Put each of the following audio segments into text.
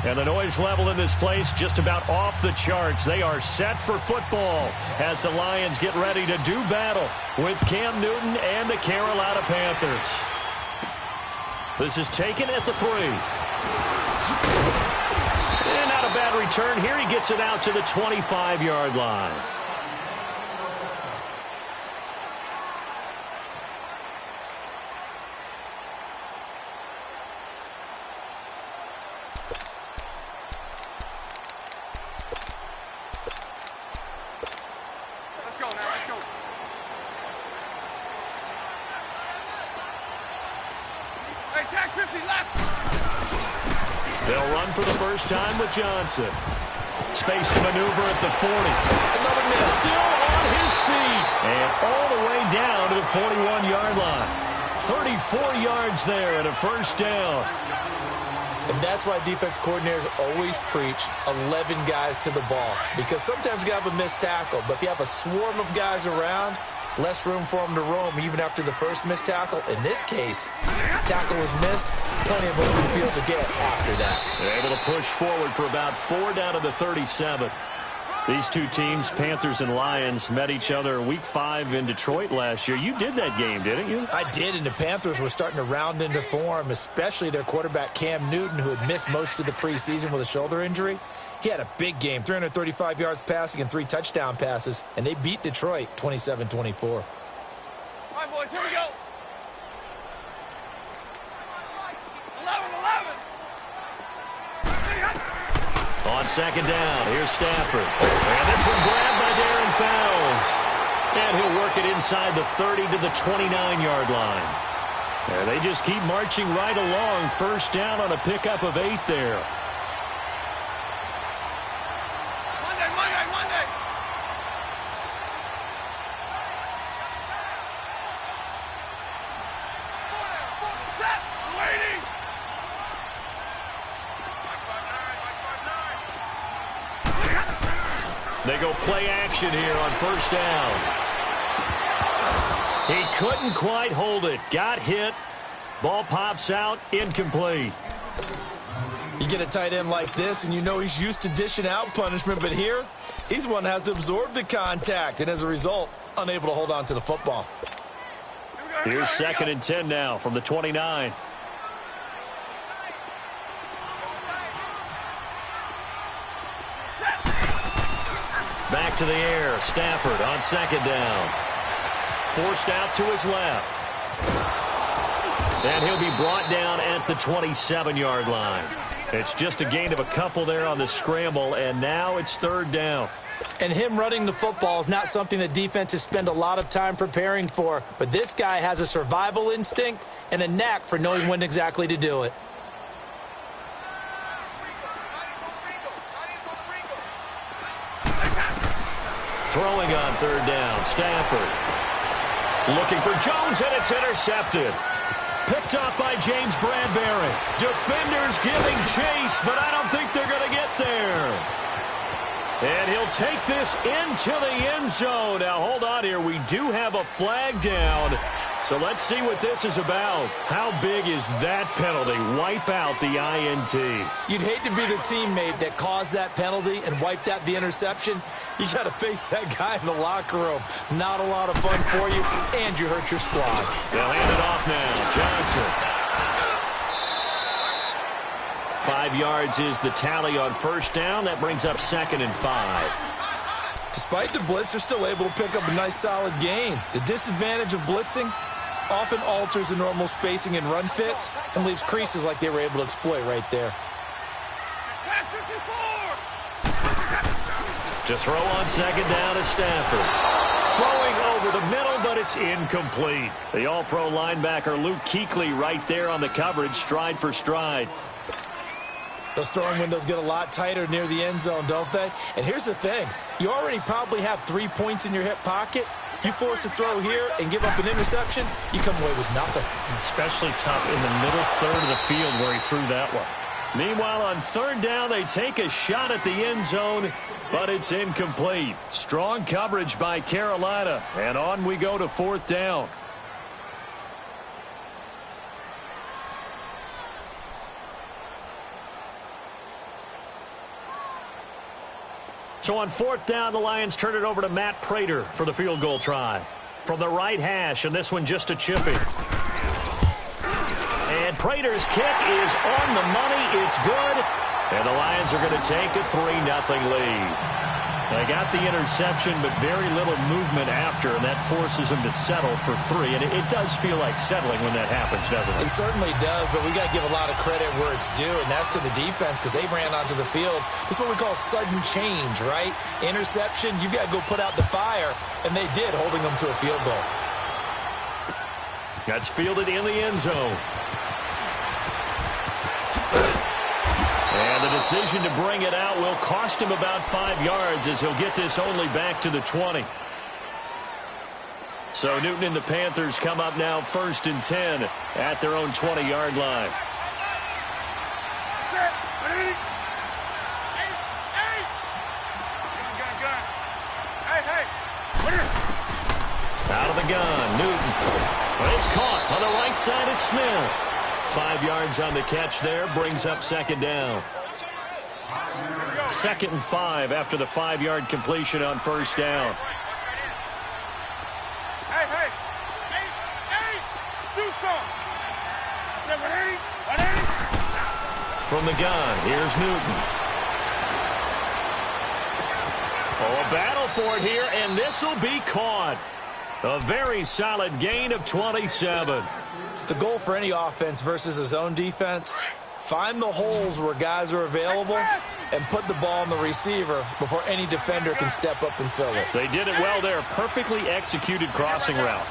And the noise level in this place just about off the charts. They are set for football as the Lions get ready to do battle with Cam Newton and the Carolina Panthers. This is taken at the 3. And not a bad return here. He gets it out to the 25-yard line. They'll run for the first time with Johnson. Space to maneuver at the 40. Another miss. Still on his feet. And all the way down to the 41-yard line. 34 yards there and a first down. And that's why defense coordinators always preach 11 guys to the ball. Because sometimes you have a missed tackle, but if you have a swarm of guys around, less room for them to roam even after the first missed tackle. In this case, tackle was missed, plenty of open field to get after that. They're able to push forward for about 4 down to the 37. These two teams, Panthers and Lions, met each other Week 5 in Detroit last year. You did that game, didn't you? I did, and the Panthers were starting to round into form, especially their quarterback Cam Newton, who had missed most of the preseason with a shoulder injury. He had a big game, 335 yards passing and 3 touchdown passes, and they beat Detroit 27-24. All right, boys, here we go. 11-11. On second down, here's Stafford. And this one grabbed by Darren Fells. And he'll work it inside the 30 to the 29-yard line. And they just keep marching right along. First down on a pickup of 8 there. Monday. Set. Waiting. They go play action here on first down. He couldn't quite hold it. Got hit. Ball pops out. Incomplete. You get a tight end like this, and you know he's used to dishing out punishment, but here, he's one that has to absorb the contact, and as a result, unable to hold on to the football. Here's second and 10 now from the 29. Back to the air. Stafford on second down. Forced out to his left. And he'll be brought down at the 27-yard line. It's just a gain of a couple there on the scramble, and now it's third down. And him running the football is not something that defenses spend a lot of time preparing for, but this guy has a survival instinct and a knack for knowing when exactly to do it. Throwing on third down, Stafford. Looking for Jones, and it's intercepted. Picked up by James Bradbury. Defenders giving chase, but I don't think they're going to get there. And he'll take this into the end zone. Now, hold on here. We do have a flag down. So let's see what this is about. How big is that penalty? Wipe out the INT. You'd hate to be the teammate that caused that penalty and wiped out the interception. You got to face that guy in the locker room. Not a lot of fun for you, and you hurt your squad. They'll hand it off now. Johnson. 5 yards is the tally on first down. That brings up second and 5. Despite the blitz, they're still able to pick up a nice solid gain. The disadvantage of blitzing often alters the normal spacing and run fits and leaves creases like they were able to exploit right there. To throw on second down is Stafford. Throwing over the middle, but it's incomplete. The all-pro linebacker Luke Kuechly right there on the coverage, stride for stride. Those throwing windows get a lot tighter near the end zone, don't they? And here's the thing. You already probably have 3 points in your hip pocket. You force a throw here and give up an interception, you come away with nothing. Especially tough in the middle third of the field where he threw that one. Meanwhile, on third down, they take a shot at the end zone, but it's incomplete. Strong coverage by Carolina, and on we go to fourth down. So on 4th down, the Lions turn it over to Matt Prater for the field goal try. From the right hash, and this one just a chippy. And Prater's kick is on the money. It's good. And the Lions are going to take a 3-0 lead. They got the interception, but very little movement after, and that forces them to settle for 3. And it does feel like settling when that happens, doesn't it? It certainly does, but we got to give a lot of credit where it's due, and that's to the defense because they ran onto the field. This is what we call sudden change, right? Interception, you got to go put out the fire, and they did, holding them to a field goal. That's fielded in the end zone. And the decision to bring it out will cost him about 5 yards as he'll get this only back to the 20. So Newton and the Panthers come up now 1st and 10 at their own 20-yard line. Out of the gun, Newton. Well, it's caught on the right side at Smith. 5 yards on the catch there, brings up 2nd down. 2nd and 5 after the 5-yard completion on 1st down. Hey, do something. From the gun, here's Newton. Oh, a battle for it here, and this will be caught. A very solid gain of 27. The goal for any offense versus a zone defense, find the holes where guys are available and put the ball on the receiver before any defender can step up and fill it. They did it well there. Perfectly executed crossing route.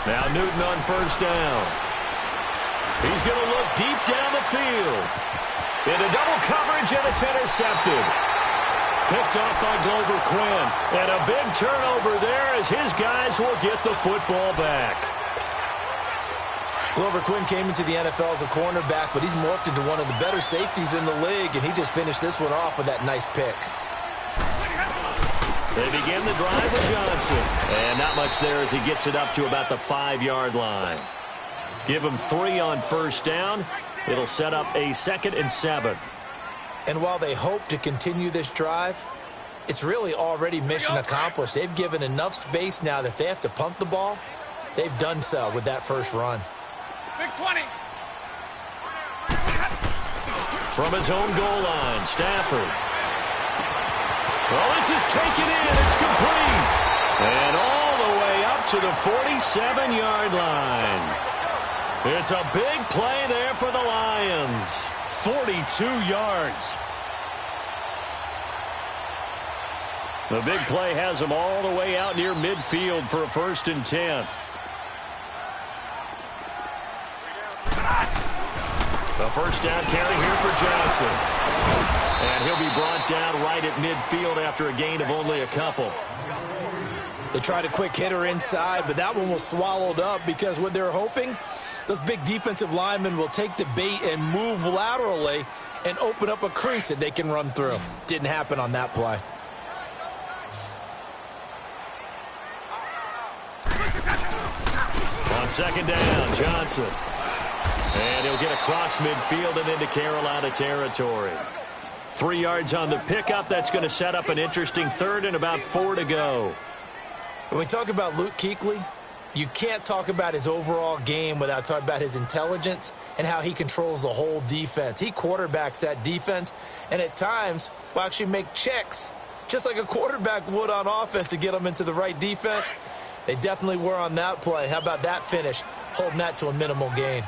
Now Newton on 1st down. He's going to look deep down the field. Into double coverage, and it's intercepted. Picked off by Glover Quinn. And a big turnover there as his guys will get the football back. Glover Quinn came into the NFL as a cornerback, but he's morphed into one of the better safeties in the league, and he just finished this one off with that nice pick. They begin the drive with Johnson. And not much there as he gets it up to about the 5-yard line. Give him 3 on 1st down. It'll set up a 2nd and 7. And while they hope to continue this drive, it's really already mission accomplished. They've given enough space now that if they have to punt the ball, they've done so with that first run. Big 20. From his own goal line, Stafford. Well, this is taken in. It's complete. And all the way up to the 47-yard line. It's a big play there for the Lions. 42 yards. The big play has them all the way out near midfield for a 1st and 10. The 1st down carry here for Johnson. And he'll be brought down right at midfield after a gain of only a couple. They tried a quick hitter inside, but that one was swallowed up because what they're hoping, those big defensive linemen will take the bait and move laterally and open up a crease that they can run through. Didn't happen on that play. On 2nd down, Johnson. And he'll get across midfield and into Carolina territory. 3 yards on the pickup. That's going to set up an interesting 3rd and about 4 to go. When we talk about Luke Kuechly, you can't talk about his overall game without talking about his intelligence and how he controls the whole defense. He quarterbacks that defense, and at times will actually make checks, just like a quarterback would on offense to get them into the right defense. They definitely were on that play. How about that finish, holding that to a minimal gain?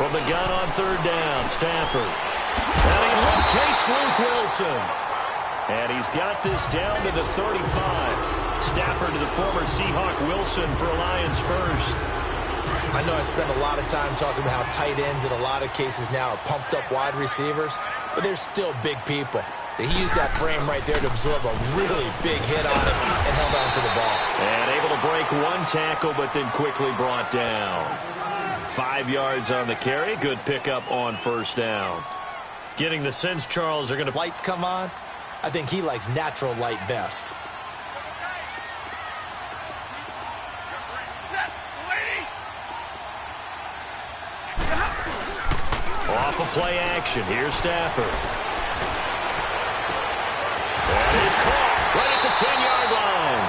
From the gun on 3rd down, Stafford. And he locates Luke Wilson. And he's got this down to the 35. Stafford to the former Seahawk Wilson for a Lions first. I know I spent a lot of time talking about how tight ends in a lot of cases now are pumped up wide receivers, but they're still big people. He used that frame right there to absorb a really big hit on him and held on to the ball. And able to break one tackle, but then quickly brought down. 5 yards on the carry. Good pickup on 1st down. Getting the sense, Charles, are going to... Lights come on. I think he likes natural light best. Off of play action, here's Stafford. And he's caught right at the 10-yard line.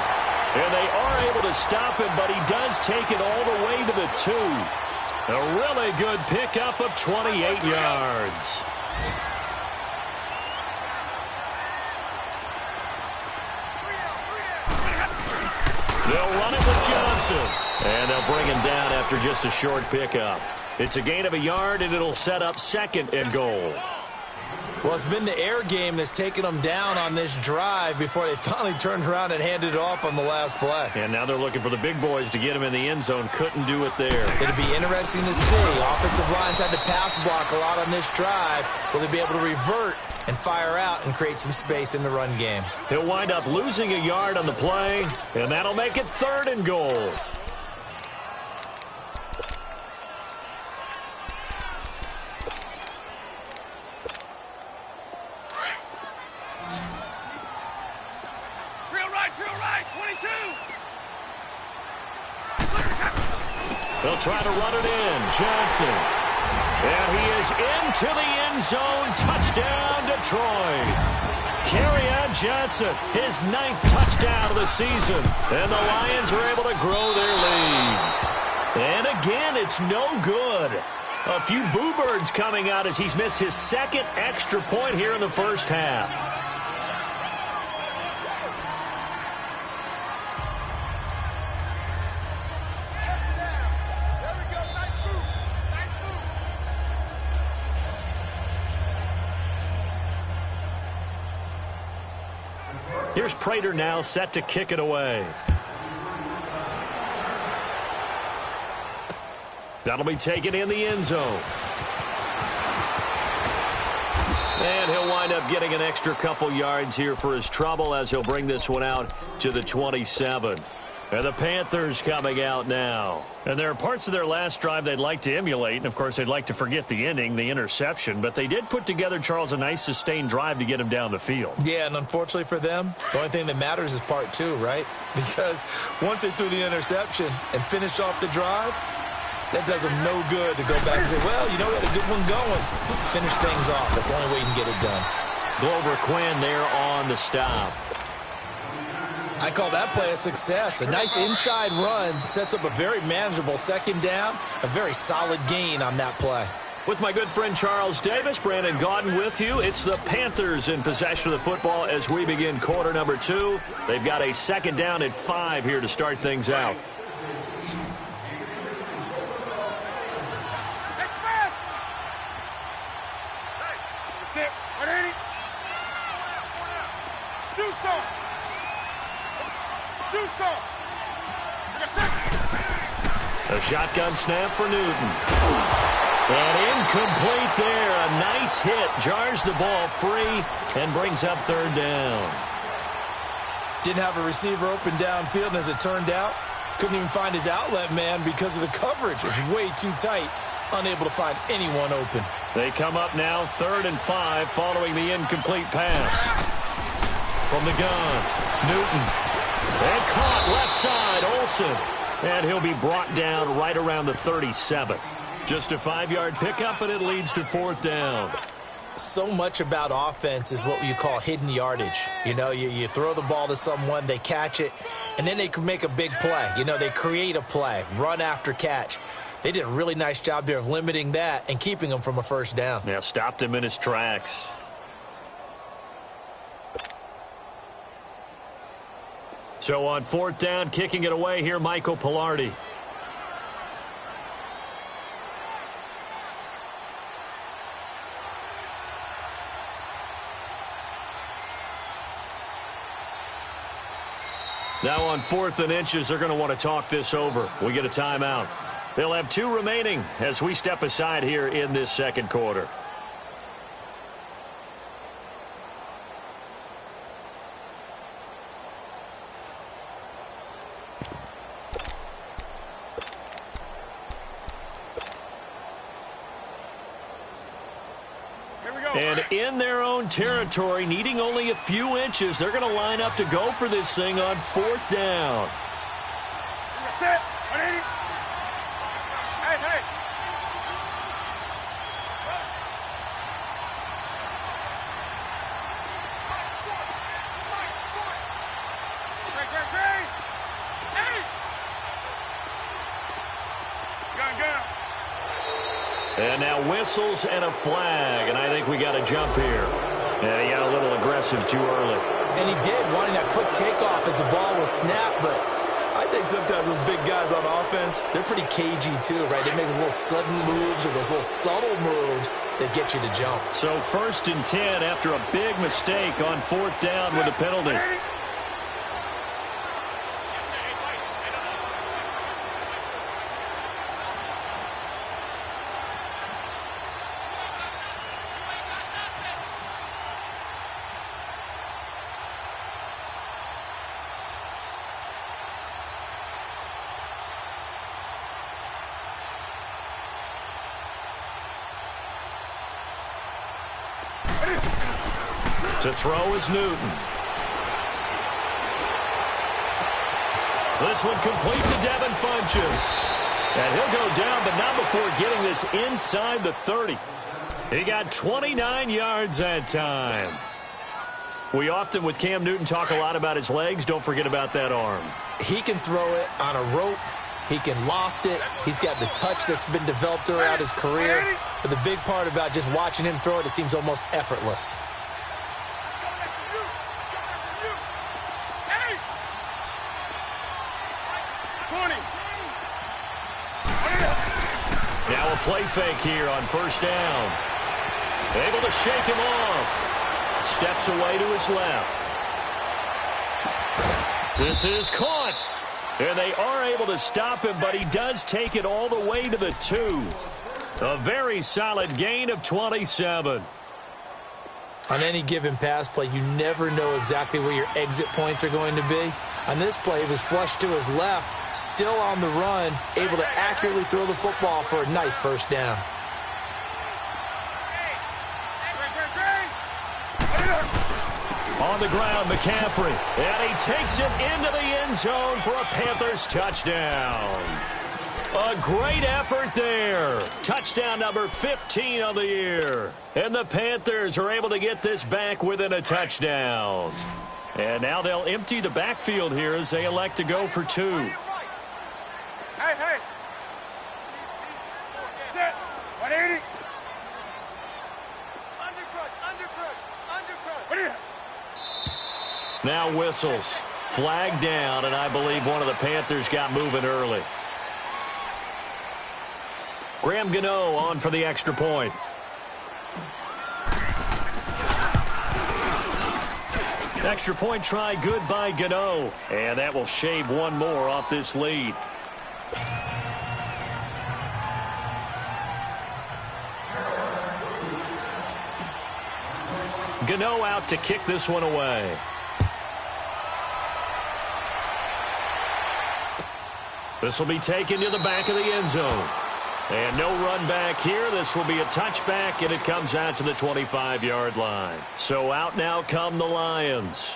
And they are able to stop him, but he does take it all the way to the 2. A really good pickup of 28 yards. They'll run it with Johnson. And they'll bring him down after just a short pickup. It's a gain of a yard, and it'll set up 2nd and goal. Well, it's been the air game that's taken them down on this drive before they finally turned around and handed it off on the last play. And now they're looking for the big boys to get him in the end zone. Couldn't do it there. It'll be interesting to see. Offensive lines had to pass block a lot on this drive. Will they be able to revert and fire out and create some space in the run game? He'll wind up losing a yard on the play, and that'll make it 3rd and goal. Drill right, 22. They'll try to run it in. Johnson. And he is into the end zone. Touchdown, Detroit. Kerryon Johnson, his 9th touchdown of the season. And the Lions are able to grow their lead. And again, it's no good. A few boo birds coming out as he's missed his 2nd extra point here in the first half. Here's Prater now set to kick it away. That'll be taken in the end zone. And he'll wind up getting an extra couple yards here for his trouble as he'll bring this one out to the 27. And the Panthers coming out now. And there are parts of their last drive they'd like to emulate. And, of course, they'd like to forget the ending, the interception. But they did put together, Charles, a nice sustained drive to get him down the field. Yeah, and unfortunately for them, the only thing that matters is part 2, right? Because once they threw the interception and finished off the drive, that does them no good to go back and say, well, you know, we had a good one going. Finish things off. That's the only way you can get it done. Glover Quinn there on the stop. I call that play a success. A nice inside run sets up a very manageable 2nd down. A very solid gain on that play. With my good friend Charles Davis, Brandon Gaudin with you. It's the Panthers in possession of the football as we begin quarter number 2. They've got a 2nd down at 5 here to start things out. A shotgun snap for Newton. And incomplete there. A nice hit. Jars the ball free and brings up 3rd down. Didn't have a receiver open downfield, and as it turned out, couldn't even find his outlet man because of the coverage. It was way too tight. Unable to find anyone open. They come up now 3rd and 5 following the incomplete pass. From the gun, Newton. And caught left side, Olsen. And he'll be brought down right around the 37. Just a 5-yard pickup, and it leads to 4th down. So much about offense is what you call hidden yardage. You know, you throw the ball to someone, they catch it, and then they can make a big play. You know, they create a play, run after catch. They did a really nice job there of limiting that and keeping him from a 1st down. Yeah, stopped him in his tracks. So on 4th down, kicking it away here, Michael Palardy. Now on 4th and inches, they're going to want to talk this over. We get a timeout. They'll have 2 remaining as we step aside here in this 2nd quarter. And in their own territory, needing only a few inches, they're going to line up to go for this thing on 4th down. Set. 180. Hey. And now whistles and a flag, and I think we got a jump here. And he got a little aggressive too early. And he did, wanting that quick takeoff as the ball was snapped, but I think sometimes those big guys on offense, they're pretty cagey too, right? They make those little sudden moves or those little subtle moves that get you to jump. So 1st and 10 after a big mistake on 4th down with a penalty. To throw is Newton. This one complete to Devin Funchess. And he'll go down, but not before getting this inside the 30. He got 29 yards that time. We often, with Cam Newton, talk a lot about his legs. Don't forget about that arm. He can throw it on a rope. He can loft it. He's got the touch that's been developed throughout his career. But the big part about just watching him throw it, it seems almost effortless. Now a play fake here on 1st down. Able to shake him off. Steps away to his left. This is caught. And they are able to stop him, but he does take it all the way to the 2. A very solid gain of 27. On any given pass play, you never know exactly where your exit points are going to be. On this play, he was flushed to his left, still on the run, able to accurately throw the football for a nice 1st down. On the ground, McCaffrey. And he takes it into the end zone for a Panthers touchdown. A great effort there. Touchdown number 15 on the year. And the Panthers are able to get this back within a touchdown. And now they'll empty the backfield here as they elect to go for 2. Hey, hey. Set. 180. Undercut. Now whistles. Flag down, and I believe one of the Panthers got moving early. Graham Gano on for the extra point. Extra point try good by Gano. And that will shave one more off this lead. Gano out to kick this one away. This will be taken to the back of the end zone. And no run back here. This will be a touchback, and it comes out to the 25-yard line. So out now come the Lions.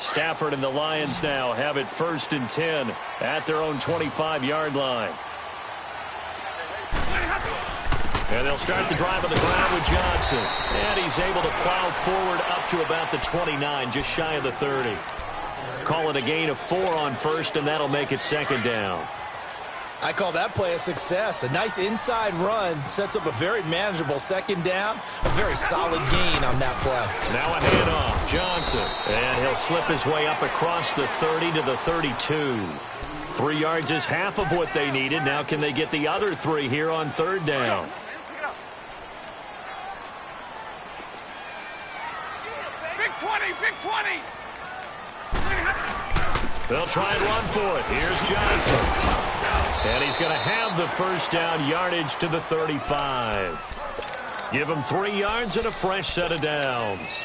Stafford and the Lions now have it 1st and 10 at their own 25-yard line. And they'll start the drive on the ground with Johnson. And he's able to plow forward up to about the 29, just shy of the 30. Call it a gain of 4 on 1st, and that'll make it 2nd down. I call that play a success. A nice inside run sets up a very manageable 2nd down. A very solid gain on that play. Now a handoff. Johnson. And he'll slip his way up across the 30 to the 32. 3 yards is half of what they needed. Now can they get the other 3 here on 3rd down? Big 20. They'll try and run for it. Here's Johnson. And he's going to have the 1st down, yardage to the 35. Give him 3 yards and a fresh set of downs.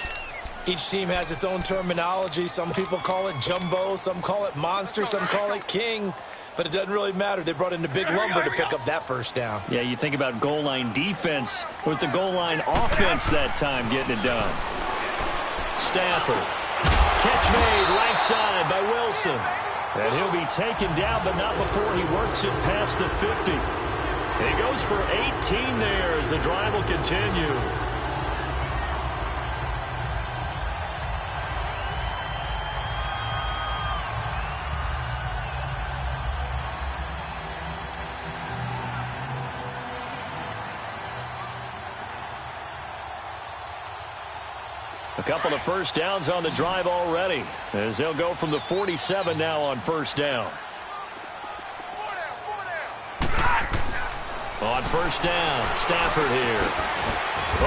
Each team has its own terminology. Some people call it jumbo, some call it monster, some call it king. But it doesn't really matter. They brought in the big lumber to pick up that 1st down. Yeah, you think about goal line defense with the goal line offense that time getting it done. Stafford. Catch made right side by Wilson. And he'll be taken down, but not before he works it past the 50. He goes for 18 there as the drive will continue. A couple of first downs on the drive already, as they'll go from the 47 now on first down. On first down, Stafford here.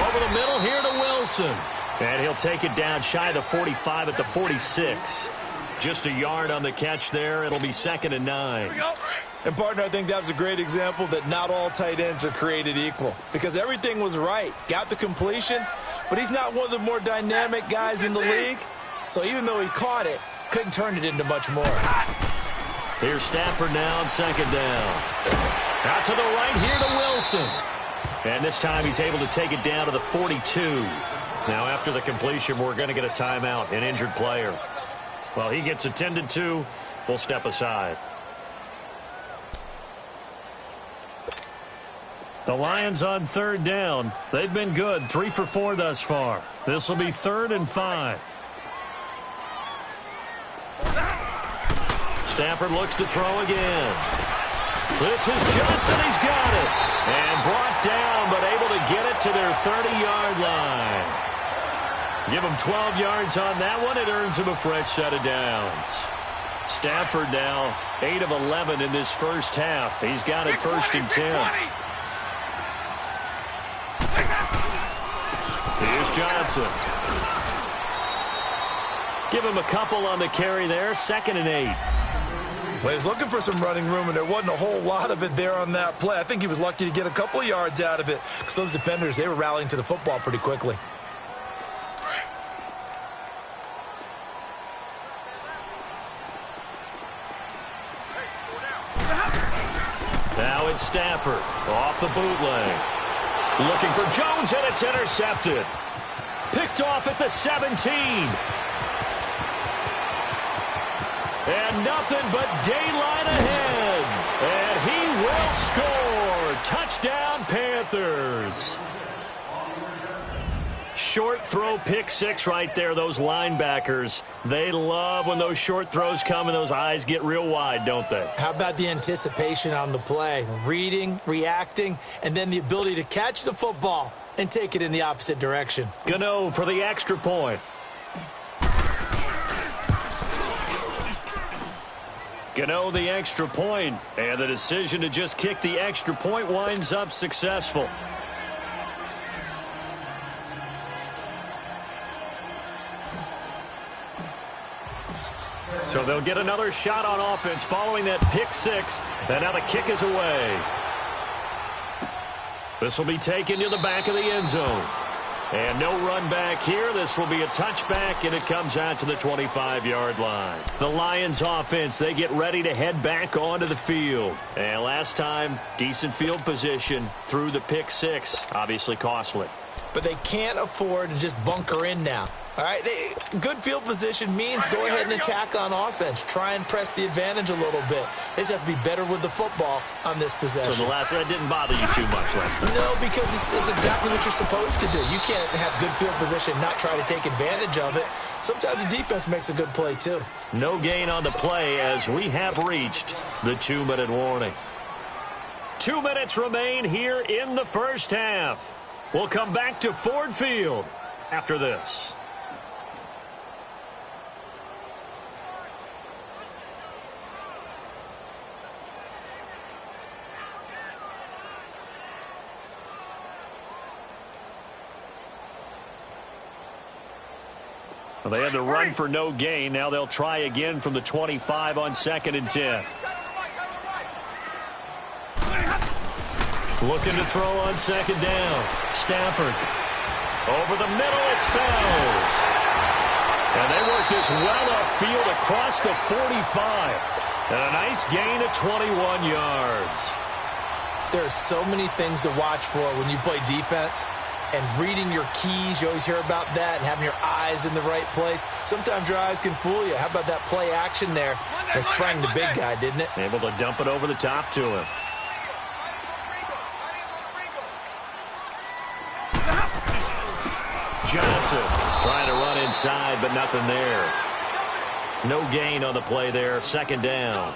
Over the middle here to Wilson. And he'll take it down shy of the 45 at the 46. Just a yard on the catch there. It'll be 2nd and 9. And, partner, I think that was a great example that not all tight ends are created equal. Because everything was right. Got the completion, but he's not one of the more dynamic guys in the league. So even though he caught it, couldn't turn it into much more. Here's Stafford now on 2nd down. Out to the right here to Wilson. And this time he's able to take it down to the 42. Now after the completion, we're going to get a timeout, an injured player. Well, he gets attended to. We'll step aside. The Lions on 3rd down. They've been good, 3 for 4 thus far. This will be 3rd and 5. Stafford looks to throw again. This is Johnson. He's got it. And brought down, but able to get it to their 30-yard line. Give him 12 yards on that one. It earns him a fresh set of downs. Stafford now 8 of 11 in this first half. He's got it 1st and 10. Here's Johnson. Give him a couple on the carry there. 2nd and 8. Well, he was looking for some running room, and there wasn't a whole lot of it there on that play. I think he was lucky to get a couple of yards out of it because those defenders, they were rallying to the football pretty quickly. Now it's Stafford off the bootleg. Looking for Jones, and it's intercepted. Picked off at the 17. And nothing but daylight ahead. And he will score. Touchdown, Panthers. Short throw, pick 6 right there. Those linebackers, they love when those short throws come and those eyes get real wide, don't they? How about the anticipation on the play? Reading, reacting, and then the ability to catch the football and take it in the opposite direction. Gano for the extra point. Gano the extra point, and the decision to just kick the extra point winds up successful. So they'll get another shot on offense following that pick 6, and now the kick is away. This will be taken to the back of the end zone. And no run back here. This will be a touchback, and it comes out to the 25-yard line. The Lions offense, they get ready to head back onto the field. And last time, decent field position through the pick 6. Obviously costly. But they can't afford to just bunker in now. All right, good field position means go ahead and attack on offense. Try and press the advantage a little bit. They just have to be better with the football on this possession. So that didn't bother you too much last time? No, because it's exactly what you're supposed to do. You can't have good field position, not try to take advantage of it. Sometimes the defense makes a good play, too. No gain on the play as we have reached the 2-minute warning. 2 minutes remain here in the first half. We'll come back to Ford Field after this. Well, they had to run for no gain. Now they'll try again from the 25 on 2nd and 10. Looking to throw on 2nd down. Stafford. Over the middle, it's Fells. And they work this well upfield across the 45. And a nice gain of 21 yards. There are so many things to watch for when you play defense. And reading your keys, you always hear about that, and having your eyes in the right place. Sometimes your eyes can fool you. How about that play action there? They sprang the big guy, didn't it? Able to dump it over the top to him. Johnson trying to run inside, but nothing there. No gain on the play there. 2nd down.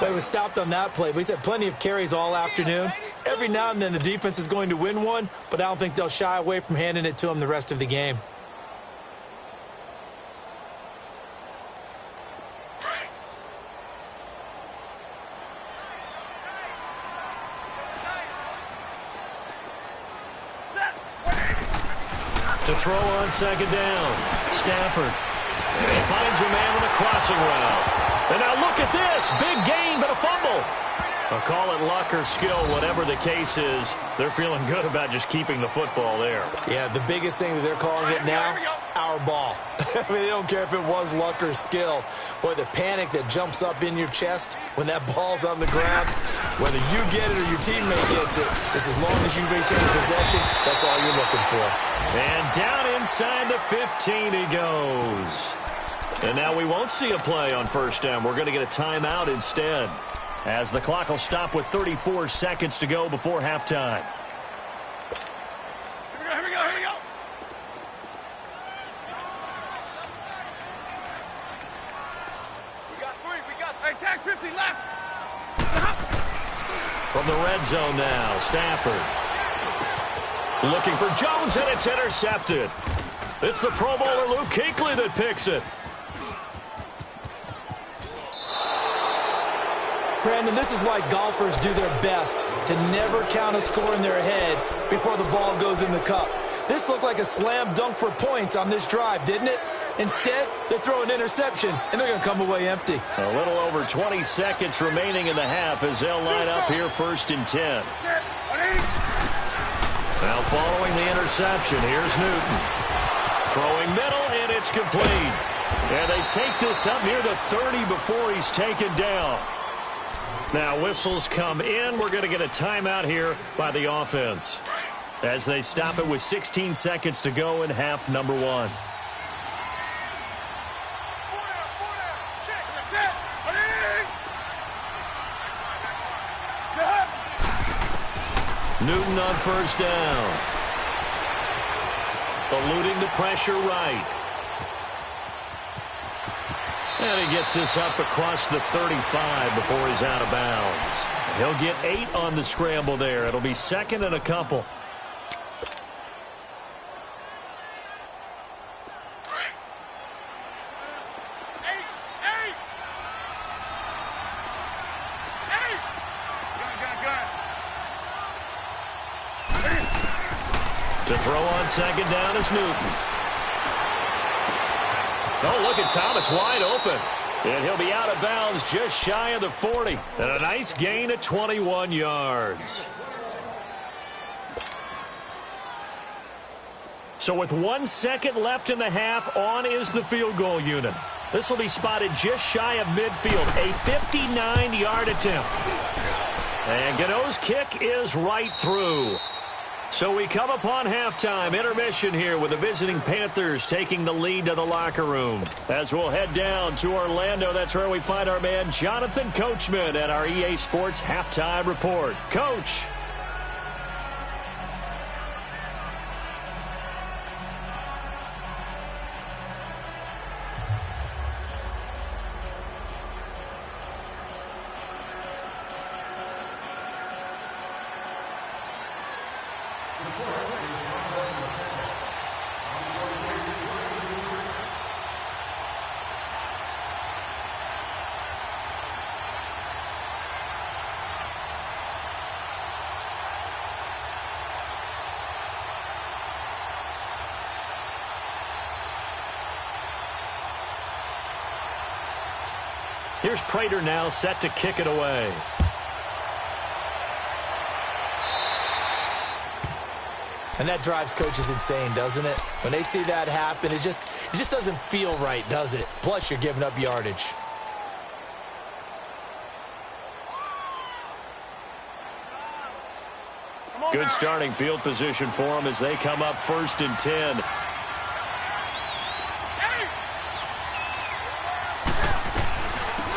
But he was stopped on that play, but he's had plenty of carries all afternoon. Every now and then the defense is going to win one, but I don't think they'll shy away from handing it to him the rest of the game. To throw on second down, Stafford. And he finds a man on a crossing route. And now look at this. Big gain, but a fumble. I'll call it luck or skill, whatever the case is. They're feeling good about just keeping the football there. Yeah, the biggest thing that they're calling it now, our ball. I mean, they don't care if it was luck or skill. Boy, the panic that jumps up in your chest when that ball's on the ground, whether you get it or your teammate gets it, just as long as you retain possession, that's all you're looking for. And down inside the 15 he goes. And now we won't see a play on first down. We're going to get a timeout instead, as the clock will stop with 34 seconds to go before halftime. Here we go. We got three. Hey, tag 50 left. From the red zone now, Stafford. Looking for Jones, and it's intercepted. It's the Pro Bowler Luke Kuechly that picks it. Brandon, this is why golfers do their best to never count a score in their head before the ball goes in the cup. This looked like a slam dunk for points on this drive, didn't it? Instead, they throw an interception, and they're going to come away empty. A little over 20 seconds remaining in the half as they'll line up here 1st and 10. Now following the interception, here's Newton. Throwing middle, and it's complete. And they take this up near the 30 before he's taken down. Now whistles come in. We're going to get a timeout here by the offense, as they stop it with 16 seconds to go in half number 1. Newton on first down. Eluding the pressure right. And he gets this up across the 35 before he's out of bounds. He'll get 8 on the scramble there. It'll be 2nd and a couple. To throw on second down is Newton. Oh, look at Thomas wide open. And he'll be out of bounds just shy of the 40. And a nice gain at 21 yards. So with 1 second left in the half, on is the field goal unit. This will be spotted just shy of midfield. A 59-yard attempt. And Gano's kick is right through. So we come upon halftime, intermission here with the visiting Panthers taking the lead to the locker room. As we'll head down to Orlando, that's where we find our man Jonathan Coachman at our EA Sports Halftime Report. Coach. Here's Prater now set to kick it away. And that drives coaches insane, doesn't it? When they see that happen, it just doesn't feel right, does it? Plus, you're giving up yardage. Good starting field position for them as they come up 1st and 10.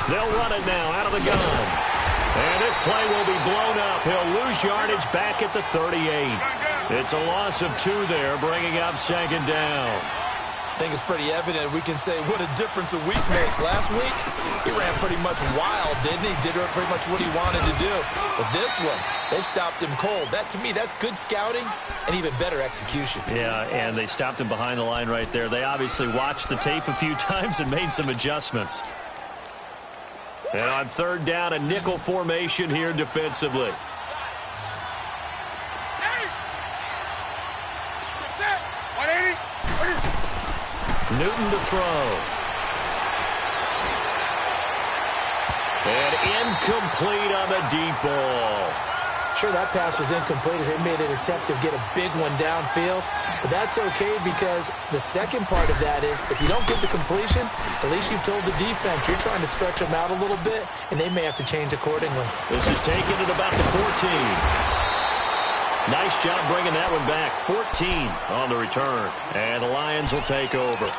They'll run it now out of the gun. And this play will be blown up. He'll lose yardage back at the 38. It's a loss of 2 there, bringing up 2nd down. I think it's pretty evident. We can say what a difference a week makes. Last week, he ran pretty much wild, didn't he? Did pretty much what he wanted to do. But this one, they stopped him cold. That, to me, that's good scouting and even better execution. Yeah, and they stopped him behind the line right there. They obviously watched the tape a few times and made some adjustments. And on 3rd down, a nickel formation here defensively. Hey! 180. Newton to throw. And incomplete on the deep ball. Sure, that pass was incomplete as they made an attempt to get a big one downfield. But that's okay because the second part of that is if you don't get the completion, at least you've told the defense you're trying to stretch them out a little bit, and they may have to change accordingly. This is taken at about the 14. Nice job bringing that one back. 14 on the return. And the Lions will take over.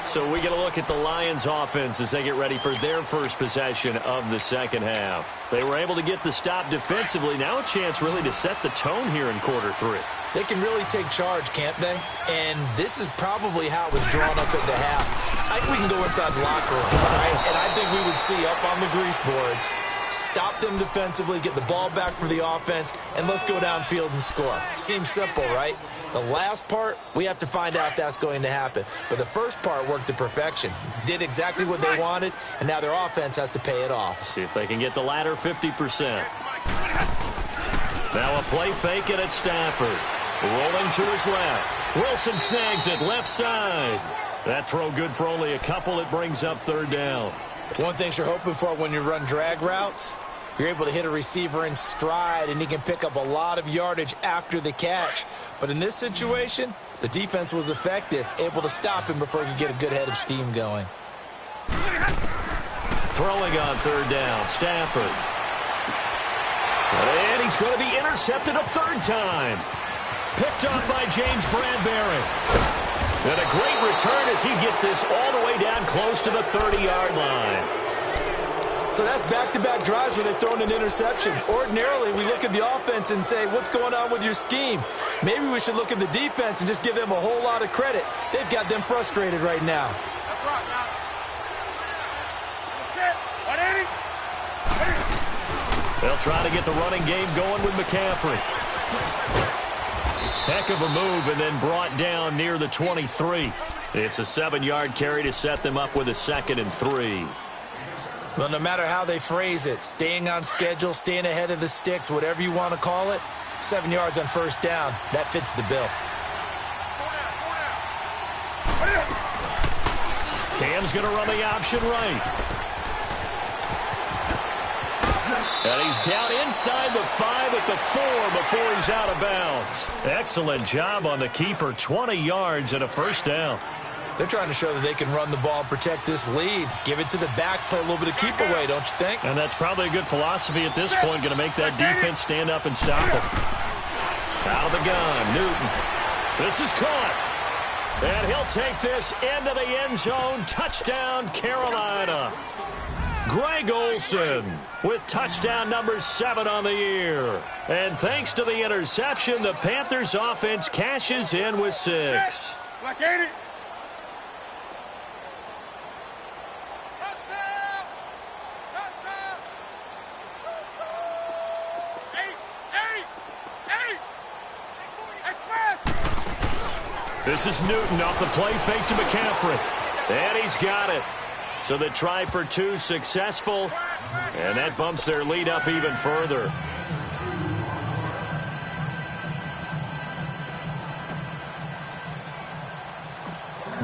So we get a look at the Lions offense as they get ready for their first possession of the second half. They were able to get the stop defensively. Now a chance really to set the tone here in quarter three. They can really take charge, can't they? And this is probably how it was drawn up at the half. I think we can go inside the locker room, right? And I think we would see up on the grease boards, stop them defensively, get the ball back for the offense, and let's go downfield and score. Seems simple, right? The last part, we have to find out if that's going to happen. But the first part worked to perfection. Did exactly what they wanted, and now their offense has to pay it off. See if they can get the latter 50%. Now a play fake it at Stafford. Rolling to his left. Wilson snags it left side. That throw good for only a couple. It brings up third down. One thing you're hoping for when you run drag routes, you're able to hit a receiver in stride, and he can pick up a lot of yardage after the catch. But in this situation, the defense was effective, able to stop him before he could get a good head of steam going. Throwing on third down, Stafford. And he's going to be intercepted a third time. Picked up by James Bradbury. And a great return as he gets this all the way down close to the 30-yard line. So that's back-to-back drives where they've thrown an interception. Ordinarily, we look at the offense and say, what's going on with your scheme? Maybe we should look at the defense and just give them a whole lot of credit. They've got them frustrated right now. That's right, now. That's it. 180. They'll try to get the running game going with McCaffrey. Heck of a move and then brought down near the 23. It's a 7-yard carry to set them up with a 2nd and 3. Well, no matter how they phrase it, staying on schedule, staying ahead of the sticks, whatever you want to call it, 7 yards on first down, that fits the bill. Cam's going to run the option right. And he's down inside the 5 at the 4 before he's out of bounds. Excellent job on the keeper, 20 yards and a first down. They're trying to show that they can run the ball and protect this lead. Give it to the backs, play a little bit of keep away, don't you think? And that's probably a good philosophy at this point, going to make that defense stand up and stop him. Out of the gun, Newton. This is caught. And he'll take this into the end zone. Touchdown, Carolina. Greg Olsen with touchdown number 7 on the year. And thanks to the interception, the Panthers offense cashes in with 6. Black 80. This is Newton off the play fake to McCaffrey. And he's got it. So the try for 2 successful. And that bumps their lead up even further.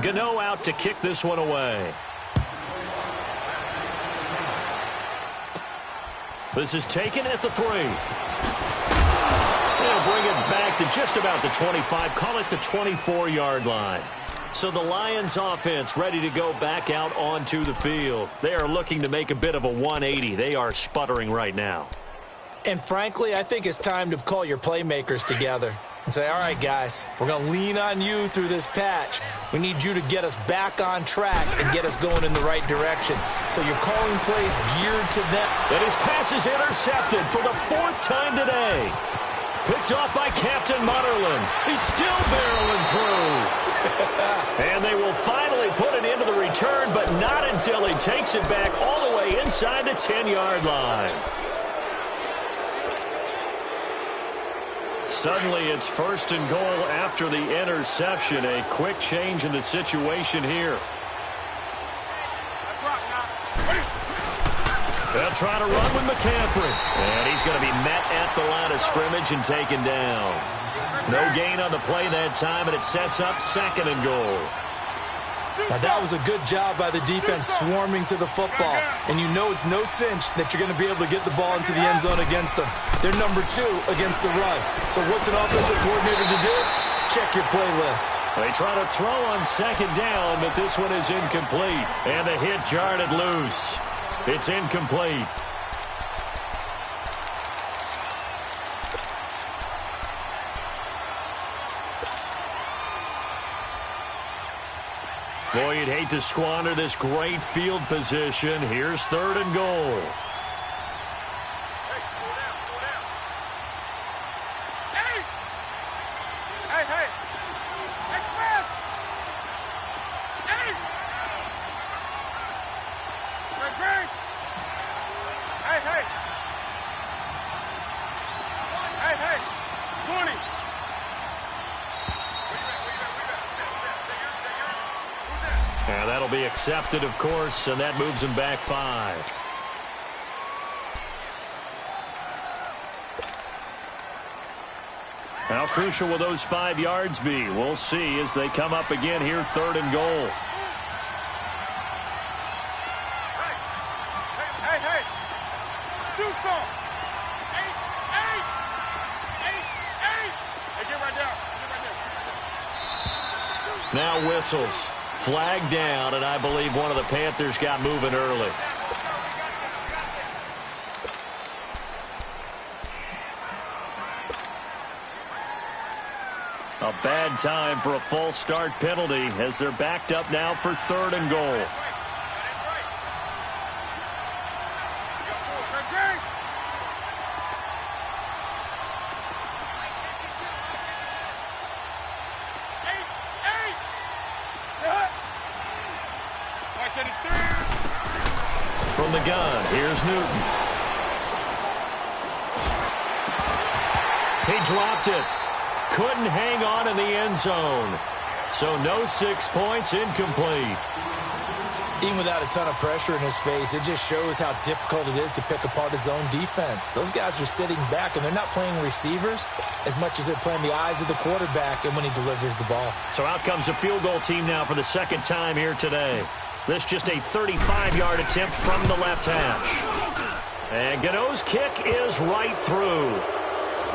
Gano out to kick this one away. This is taken at the 3. They'll bring it back to just about the 25. Call it the 24-yard line. So the Lions offense ready to go back out onto the field. They are looking to make a bit of a 180. They are sputtering right now. And frankly, I think it's time to call your playmakers together and say, all right, guys, we're going to lean on you through this patch. We need you to get us back on track and get us going in the right direction. So you're calling plays geared to them. And his pass is intercepted for the 4th time today. Picked off by Captain Mutterland. He's still barreling through. And they will finally put it into the return, but not until he takes it back all the way inside the 10-yard line. Suddenly it's 1st and goal after the interception. A quick change in the situation here. They'll try to run with McCaffrey. And he's going to be met at the line of scrimmage and taken down. No gain on the play that time, and it sets up 2nd and goal. Now, that was a good job by the defense swarming to the football. And you know it's no cinch that you're going to be able to get the ball into the end zone against them. They're number 2 against the run. So what's an offensive coordinator to do? Check your playlist. They try to throw on second down, but this one is incomplete. And the hit jarred it loose. It's incomplete. Boy, you'd hate to squander this great field position. Here's 3rd and goal. And that'll be accepted, of course, and that moves him back 5. How crucial will those 5 yards be? We'll see as they come up again here, 3rd and goal. Hey, do something. Hey, get right down. Now whistles. Flag down, and I believe one of the Panthers got moving early. A bad time for a false start penalty as they're backed up now for 3rd and goal. From the gun, here's Newton. He dropped it. Couldn't hang on in the end zone. So no 6 points, incomplete. Even without a ton of pressure in his face, it just shows how difficult it is to pick apart his own defense. Those guys are sitting back, and they're not playing receivers as much as they're playing the eyes of the quarterback and when he delivers the ball. So out comes the field goal team now for the 2nd time here today. This just a 35-yard attempt from the left hash. And Gano's kick is right through.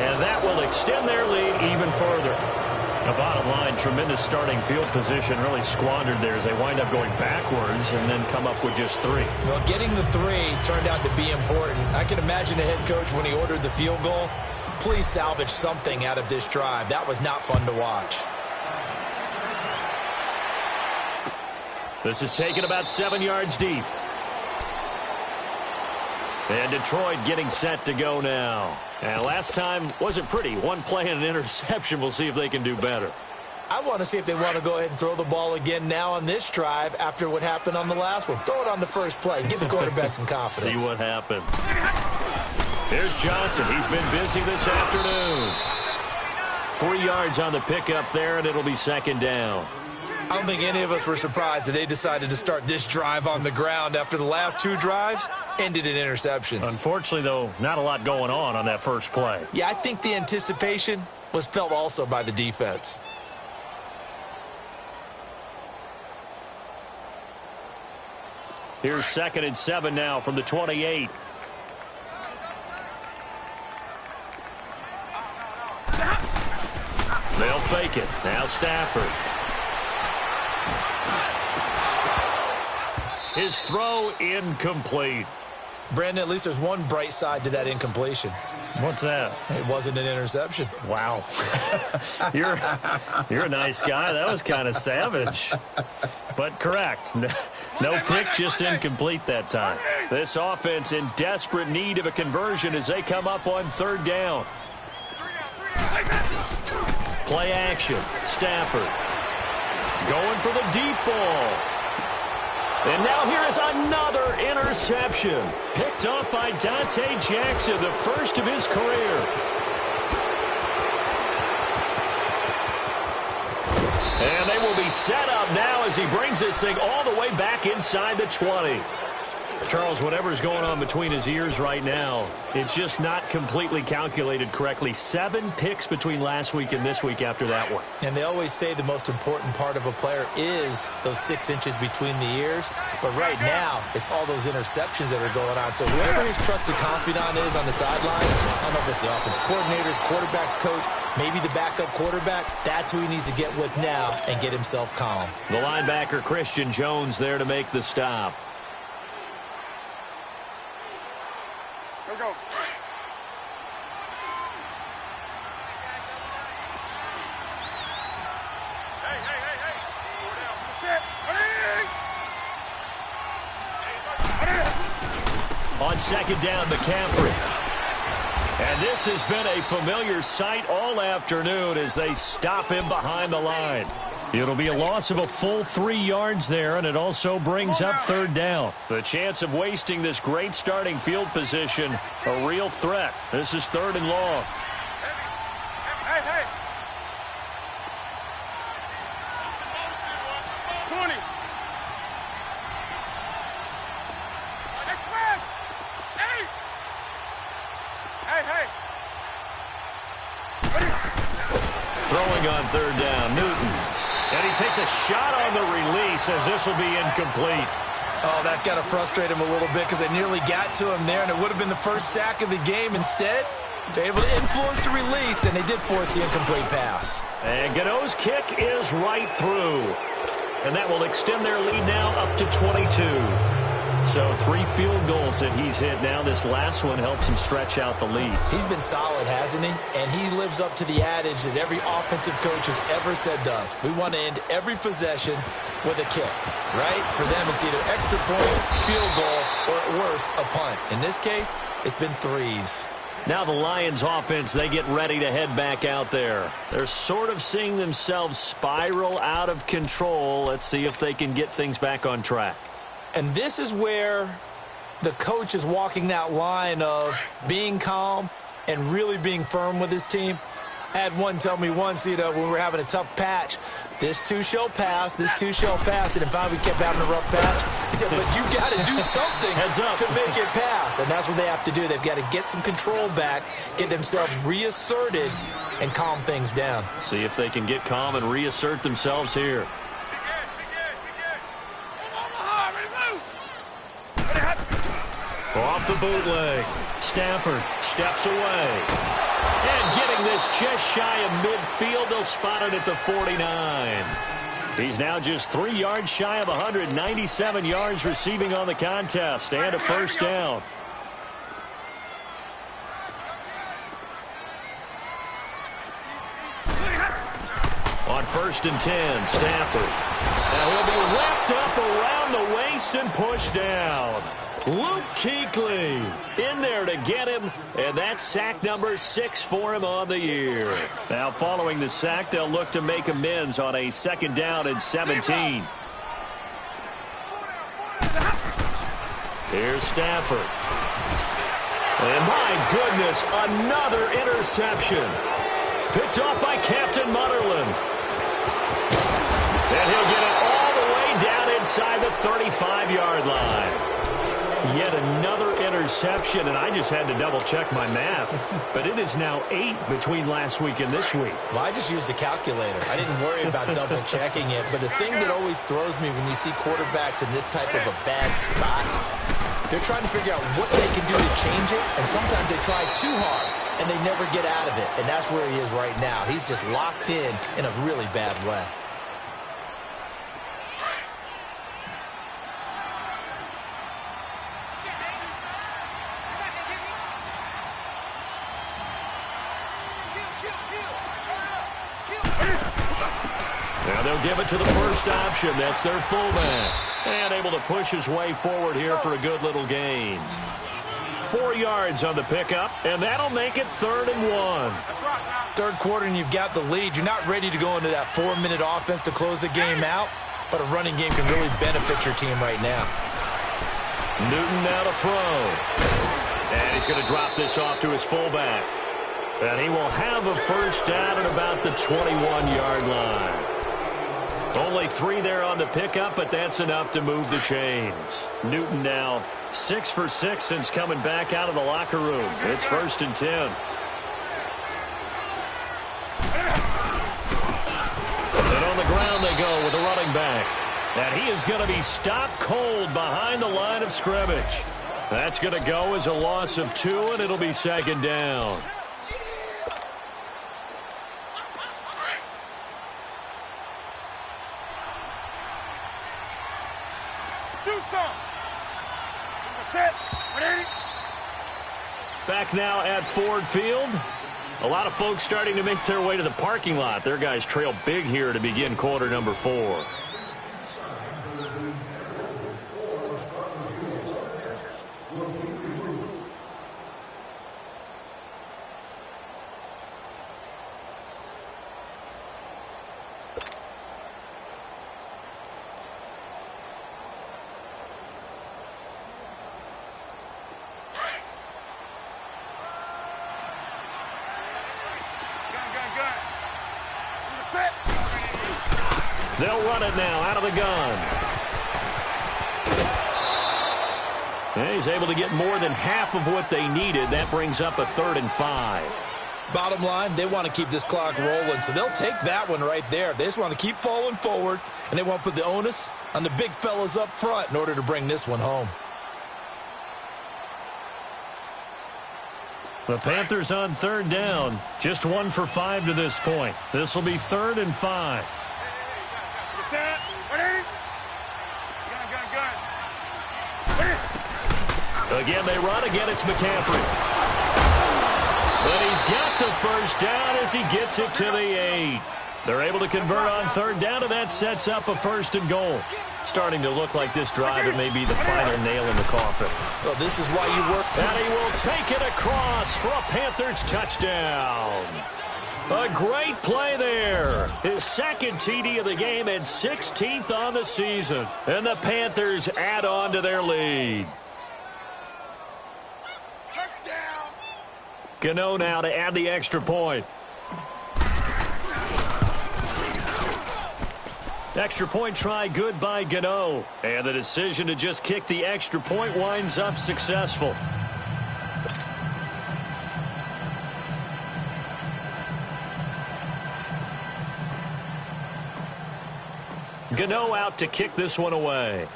And that will extend their lead even further. The bottom line, tremendous starting field position really squandered there as they wind up going backwards and then come up with just 3. Well, getting the 3 turned out to be important. I can imagine the head coach when he ordered the field goal. Please salvage something out of this drive. That was not fun to watch. This is taken about 7 yards deep. And Detroit getting set to go now. And last time wasn't pretty. One play and an interception. We'll see if they can do better. I want to see if they want to go ahead and throw the ball again now on this drive after what happened on the last one. Throw it on the first play. Give the quarterback some confidence. See what happens. Here's Johnson. He's been busy this afternoon. 3 yards on the pickup there, and it'll be 2nd down. I don't think any of us were surprised that they decided to start this drive on the ground after the last 2 drives ended in interceptions. Unfortunately, though, not a lot going on that first play. Yeah, I think the anticipation was felt also by the defense. Here's 2nd and 7 now from the 28. They'll fake it. Now Stafford. His throw incomplete. Brandon, at least there's one bright side to that incompletion. What's that? It wasn't an interception. Wow. You're a nice guy. That was kind of savage. But correct. No pick, just incomplete that time. This offense in desperate need of a conversion as they come up on 3rd down. Play action. Stafford going for the deep ball. And now here is another interception. Picked up by Dante Jackson, the first of his career. And they will be set up now as he brings this thing all the way back inside the 20. Charles, whatever's going on between his ears right now, it's just not completely calculated correctly. 7 picks between last week and this week after that one. And they always say the most important part of a player is those 6 inches between the ears. But right now, it's all those interceptions that are going on. So whoever his trusted confidant is on the sideline, I don't know if it's the offensive coordinator, the quarterback's coach, maybe the backup quarterback, that's who he needs to get with now and get himself calm. The linebacker, Christian Jones, there to make the stop. Go. Hey. On second down, McCaffrey. And this has been a familiar sight all afternoon as they stop him behind the line. It'll be a loss of a full 3 yards there, and it also brings up third down. The chance of wasting this great starting field position, a real threat. This is 3rd and long. Hey. 20. Next man. 8. Hey. Throwing on 3rd down, Newton. And he takes a shot on the release as this will be incomplete. Oh, that's got to frustrate him a little bit because they nearly got to him there, and it would have been the first sack of the game. Instead, they're able to influence the release, and they did force the incomplete pass. And Gano's kick is right through. And that will extend their lead now up to 22. So 3 field goals that he's hit now. This last one helps him stretch out the lead. He's been solid, hasn't he? And he lives up to the adage that every offensive coach has ever said to us. We want to end every possession with a kick, right? For them, it's either extra point, field goal, or at worst, a punt. In this case, it's been 3s. Now the Lions offense, they get ready to head back out there. They're sort of seeing themselves spiral out of control. Let's see if they can get things back on track. And this is where the coach is walking that line of being calm and really being firm with his team. I had one tell me once, when we were having a tough patch, this too shall pass, this too shall pass. And finally we kept having a rough patch. He said, but you got to do something to make it pass. And that's what they have to do. They've got to get some control back, get themselves reasserted, and calm things down. See if they can get calm and reassert themselves here. Off the bootleg. Stafford steps away. And getting this just shy of midfield, they'll spot it at the 49. He's now just 3 yards shy of 197 yards receiving on the contest and a first down. On 1st and 10, Stafford. Now he'll be wrapped up around the waist and pushed down. Luke Kuechly in there to get him, and that's sack number 6 for him on the year. Now following the sack, they'll look to make amends on a 2nd down and 17. Here's Stafford. And my goodness, another interception. Picked off by Captain Mutterland. And he'll get it all the way down inside the 35-yard line. Yet another interception, and I just had to double-check my math. But it is now 8 between last week and this week. Well, I just used a calculator. I didn't worry about double-checking it. But the thing that always throws me when you see quarterbacks in this type of a bad spot, they're trying to figure out what they can do to change it, and sometimes they try too hard, and they never get out of it. And that's where he is right now. He's just locked in a really bad way. Now they'll give it to the first option. That's their fullback. And able to push his way forward here for a good little gain. 4 yards on the pickup, and that'll make it 3rd and 1. Third quarter, and you've got the lead. You're not ready to go into that 4-minute offense to close the game out, but a running game can really benefit your team right now. Newton now to throw. And he's going to drop this off to his fullback. And he will have a first down at about the 21-yard line. Only 3 there on the pickup, but that's enough to move the chains. Newton now 6 for 6 since coming back out of the locker room. It's 1st and 10. And on the ground they go with the running back. And he is going to be stopped cold behind the line of scrimmage. That's going to go as a loss of 2, and it'll be 2nd down. Do some. Set. Ready? Back now at Ford Field. A lot of folks starting to make their way to the parking lot. Their guys trail big here to begin quarter number 4. They'll run it now out of the gun. And he's able to get more than half of what they needed. That brings up a 3rd and 5. Bottom line, they want to keep this clock rolling, so they'll take that one right there. They just want to keep falling forward, and they want to put the onus on the big fellas up front in order to bring this one home. The Panthers on 3rd down. Just 1 for 5 to this point. This will be 3rd and 5. Set. Ready? Gun. Again, they run. Again, it's McCaffrey. But he's got the first down as he gets it to the 8. They're able to convert on 3rd down, and that sets up a 1st and goal. Starting to look like this drive, it may be the final nail in the coffin. Well, this is why you work. And he will take it across for a Panthers touchdown. A great play there. His 2nd TD of the game and 16th on the season. And the Panthers add on to their lead. Gano now to add the extra point. Extra point try good by Gano. And the decision to just kick the extra point winds up successful. Gano out to kick this one away.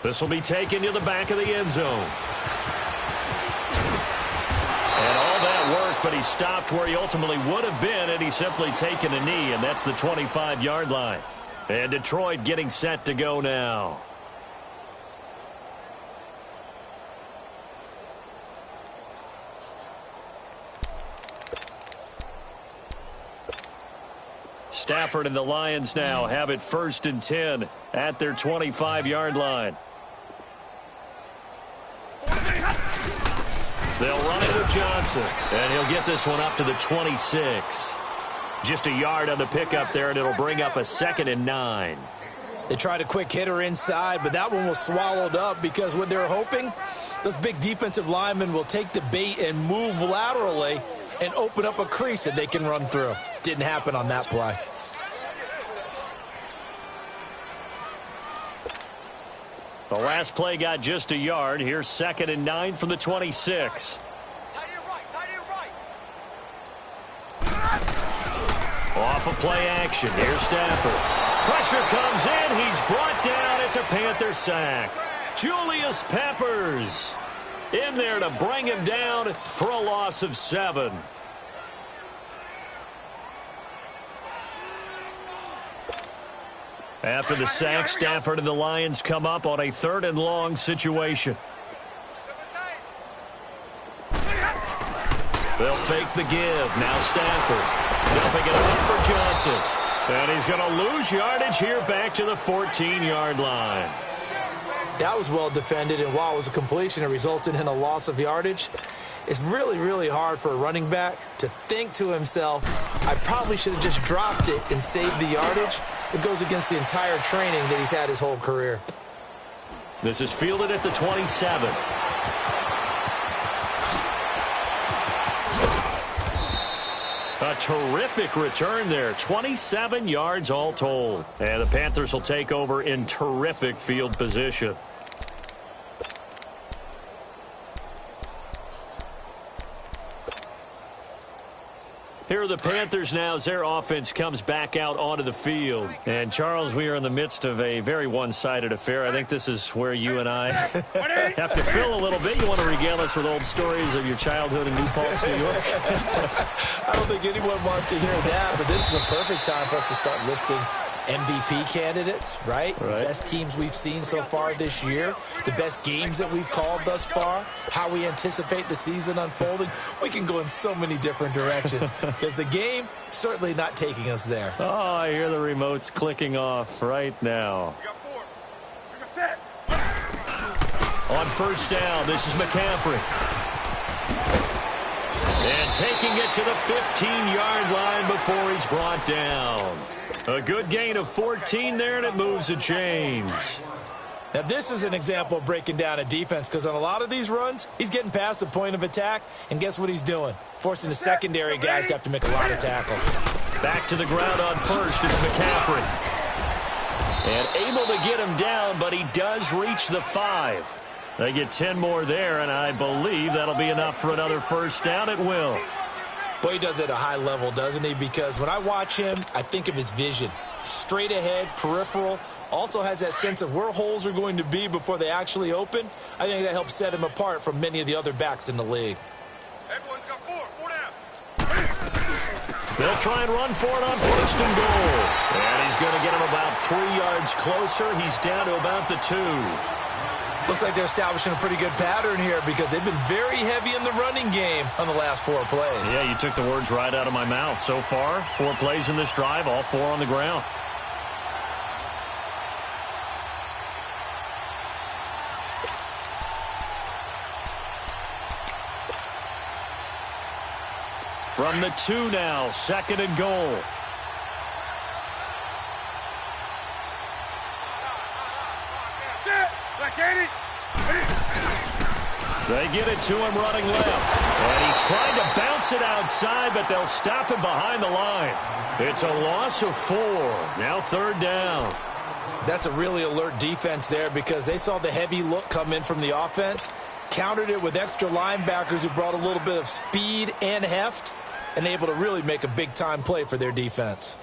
This will be taken to the back of the end zone. And all that work, but he stopped where he ultimately would have been had he simply taken a knee, and that's the 25-yard line. And Detroit getting set to go now. Stafford and the Lions now have it 1st and 10 at their 25-yard line. They'll run it with Johnson, and he'll get this one up to the 26. Just a yard on the pickup there, and it'll bring up a 2nd and 9. They tried a quick hitter inside, but that one was swallowed up because what they're hoping, those big defensive linemen will take the bait and move laterally and open up a crease that they can run through. Didn't happen on that play. The last play got just a yard. Here's 2nd and 9 from the 26. Off of play action. Here's Stafford. Pressure comes in. He's brought down. It's a Panther sack. Julius Peppers in there to bring him down for a loss of 7. After the sack, Stafford and the Lions come up on a 3rd and long situation. They'll fake the give. Now Stafford dumping it off for Johnson. And he's going to lose yardage here back to the 14-yard line. That was well defended, and while it was a completion, it resulted in a loss of yardage. It's really, really hard for a running back to think to himself, I probably should have just dropped it and saved the yardage. It goes against the entire training that he's had his whole career. This is fielded at the 27. A terrific return there. 27 yards all told. And the Panthers will take over in terrific field position. Here are the Panthers now as their offense comes back out onto the field. And, Charles, we are in the midst of a very one-sided affair. I think this is where you and I have to fill a little bit. You want to regale us with old stories of your childhood in New Paltz, New York? I don't think anyone wants to hear that, but this is a perfect time for us to start listing MVP candidates, right? The best teams we've seen so far this year, the best games that we've called thus far, how we anticipate the season unfolding. We can go in so many different directions because the game certainly not taking us there. Oh, I hear the remotes clicking off right now. You got 4. You're gonna set. On first down, this is McCaffrey. And taking it to the 15-yard line before he's brought down. A good gain of 14 there, and it moves the chains. Now, this is an example of breaking down a defense because on a lot of these runs, he's getting past the point of attack, and guess what he's doing? Forcing the secondary guys to have to make a lot of tackles. Back to the ground on first, it's McCaffrey. And able to get him down, but he does reach the 5. They get 10 more there, and I believe that'll be enough for another first down. It will. Boy, he does it at a high level, doesn't he? Because when I watch him, I think of his vision. Straight ahead, peripheral, also has that sense of where holes are going to be before they actually open. I think that helps set him apart from many of the other backs in the league. Everyone's got 4. 4 down. They'll try and run for it on first and goal. And he's going to get him about 3 yards closer. He's down to about the 2. Looks like they're establishing a pretty good pattern here because they've been very heavy in the running game on the last 4 plays. Yeah, you took the words right out of my mouth. So far, 4 plays in this drive, all 4 on the ground. From the 2 now, second and goal. Set. Like 80. They get it to him running left. And he tried to bounce it outside, but they'll stop him behind the line. It's a loss of 4. Now third down. That's a really alert defense there because they saw the heavy look come in from the offense, countered it with extra linebackers who brought a little bit of speed and heft, and able to really make a big-time play for their defense.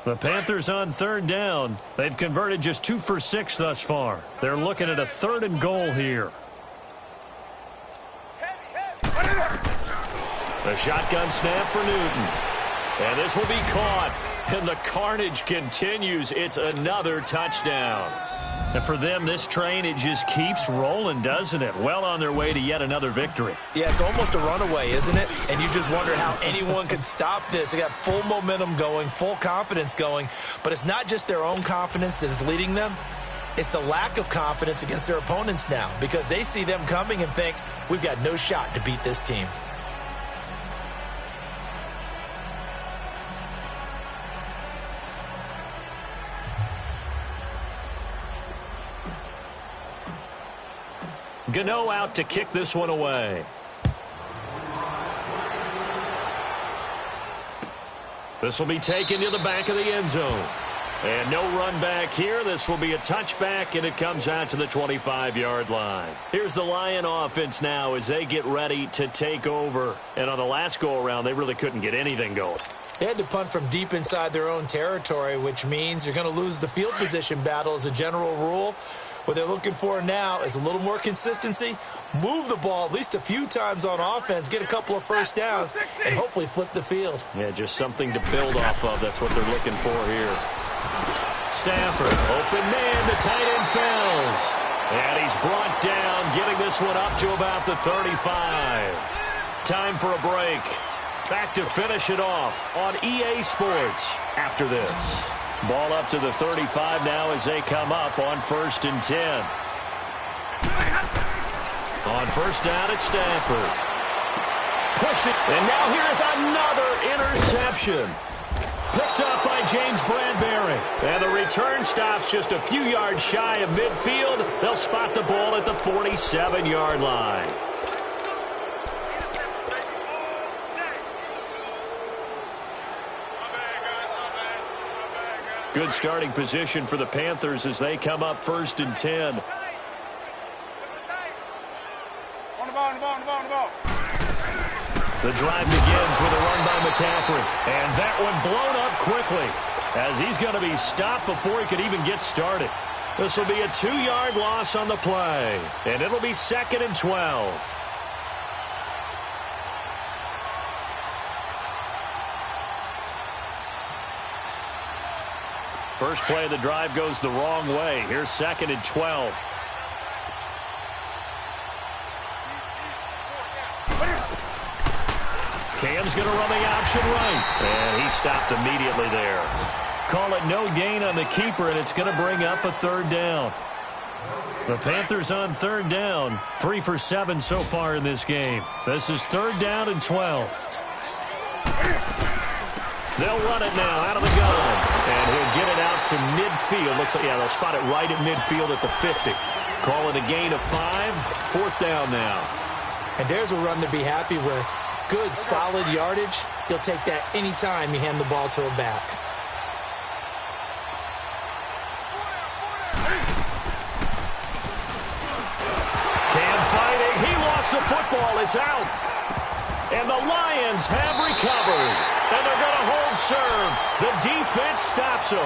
The Panthers on third down. They've converted just 2 for 6 thus far. They're looking at a 3rd and goal here. The shotgun snap for Newton. And this will be caught. And the carnage continues. It's another touchdown. And for them, this train, it just keeps rolling, doesn't it? Well on their way to yet another victory. Yeah, it's almost a runaway, isn't it? And you just wonder how anyone could stop this. They got full momentum going, full confidence going. But it's not just their own confidence that is leading them. It's the lack of confidence against their opponents now because they see them coming and think, we've got no shot to beat this team. Gano out to kick this one away. This will be taken to the back of the end zone. And no run back here. This will be a touchback, and it comes out to the 25-yard line. Here's the Lion offense now as they get ready to take over. And on the last go-around, they really couldn't get anything going. They had to punt from deep inside their own territory, which means you're going to lose the field position battle as a general rule. What they're looking for now is a little more consistency, move the ball at least a few times on offense, get a couple of first downs, and hopefully flip the field. Yeah, just something to build off of. That's what they're looking for here. Stafford, open man, the tight end falls. And he's brought down, getting this one up to about the 35. Time for a break. Back to finish it off on EA Sports after this. Ball up to the 35 now as they come up on 1st and 10. On first down, it's Stafford. Push it, and now here's another interception. Picked up by James Bradberry. And the return stops just a few yards shy of midfield. They'll spot the ball at the 47-yard line. Good starting position for the Panthers as they come up 1st and 10. On the ball. The drive begins with a run by McCaffrey. And that one blown up quickly as he's going to be stopped before he could even get started. This will be a 2-yard loss on the play. And it'll be 2nd and 12. First play of the drive goes the wrong way. Here's 2nd and 12. Cam's going to run the option right. And he stopped immediately there. Call it no gain on the keeper, and it's going to bring up a 3rd down. The Panthers on 3rd down. 3 for 7 so far in this game. This is 3rd down and 12. They'll run it now out of the gun. And he'll get it out to midfield. Looks like, yeah, they'll spot it right at midfield at the 50. Call it a gain of 5. 4th down now. And there's a run to be happy with. Good, solid yardage. He'll take that anytime you hand the ball to him back. Cam fighting. He lost the football. It's out. And the Lions have recovered. And they're going to hold serve. The defense stops them.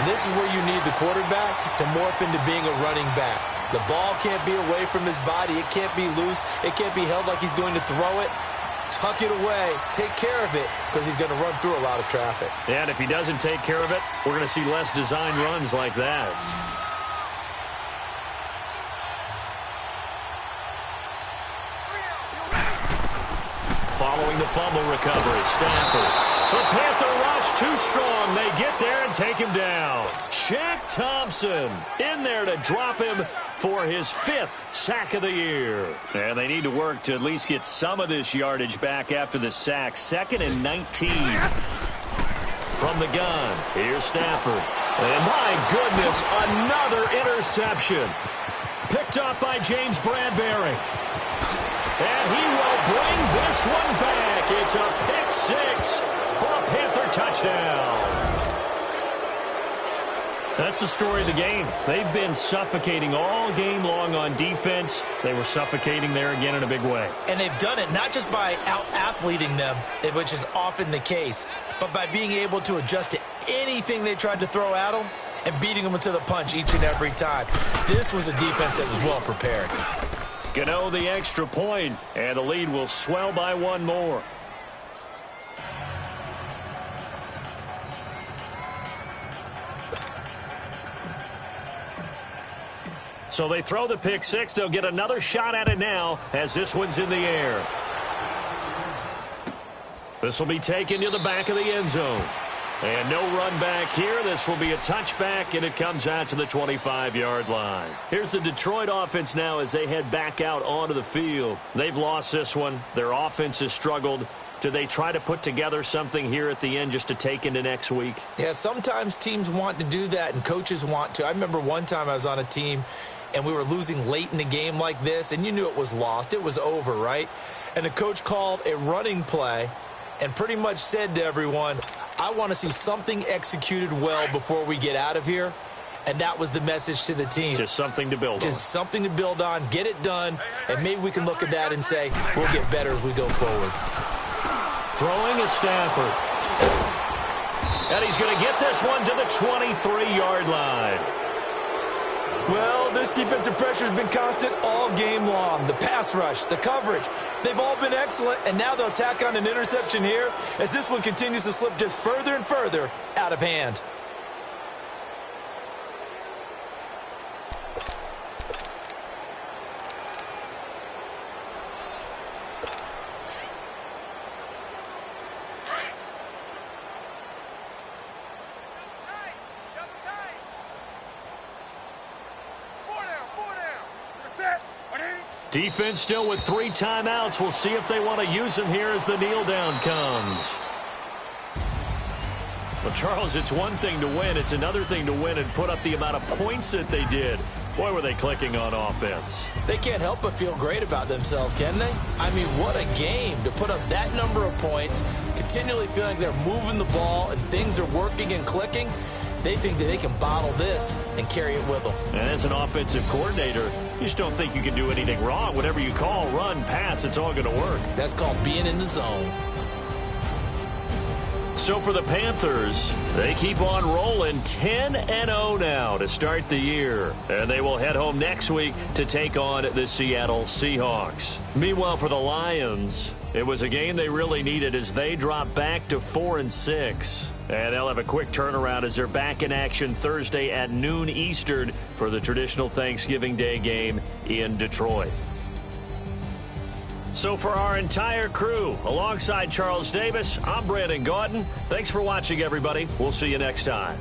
And this is where you need the quarterback to morph into being a running back. The ball can't be away from his body. It can't be loose. It can't be held like he's going to throw it. Tuck it away. Take care of it because he's going to run through a lot of traffic. And if he doesn't take care of it, we're going to see less design runs like that. Following the fumble recovery, Stafford. The Panther rush too strong. They get there and take him down. Shaq Thompson in there to drop him for his 5th sack of the year. And they need to work to at least get some of this yardage back after the sack. 2nd and 19. From the gun, here's Stafford. And my goodness, another interception. Picked up by James Bradberry. And he will bring this one back. It's a pick 6 for a Panther touchdown. That's the story of the game. They've been suffocating all game long on defense. They were suffocating there again in a big way. And they've done it not just by out-athleting them, which is often the case, but by being able to adjust to anything they tried to throw at them and beating them to the punch each and every time. This was a defense that was well prepared. Gano the extra point, and the lead will swell by 1 more. So they throw the pick 6. They'll get another shot at it now as this one's in the air. This will be taken to the back of the end zone. And no run back here. This will be a touchback, and it comes out to the 25-yard line. Here's the Detroit offense now as they head back out onto the field. They've lost this one. Their offense has struggled. Do they try to put together something here at the end just to take into next week? Yeah, sometimes teams want to do that, and coaches want to. I remember one time I was on a team, and we were losing late in the game like this, and you knew it was lost. It was over, right? And the coach called a running play and pretty much said to everyone, I want to see something executed well before we get out of here. And that was the message to the team. Just something to build on. Just something to build on, get it done, and maybe we can look at that and say, we'll get better as we go forward. Throwing is Stafford. And he's going to get this one to the 23-yard line. Well, this defensive pressure has been constant all game long. The pass rush, the coverage, they've all been excellent, and now they'll tack on an interception here as this one continues to slip just further and further out of hand. Defense still with 3 timeouts. We'll see if they want to use them here as the kneel down comes. Well, Charles, it's one thing to win. It's another thing to win and put up the amount of points that they did. Boy, were they clicking on offense. They can't help but feel great about themselves, can they? I mean, what a game to put up that number of points, continually feeling they're moving the ball and things are working and clicking. They think that they can bottle this and carry it with them. And as an offensive coordinator, you just don't think you can do anything wrong. Whatever you call, run, pass, it's all going to work. That's called being in the zone. So for the Panthers, they keep on rolling 10-0 now to start the year. And they will head home next week to take on the Seattle Seahawks. Meanwhile, for the Lions, it was a game they really needed as they drop back to 4-6. And they'll have a quick turnaround as they're back in action Thursday at noon Eastern for the traditional Thanksgiving Day game in Detroit. So for our entire crew, alongside Charles Davis, I'm Brandon Gaudin. Thanks for watching, everybody. We'll see you next time.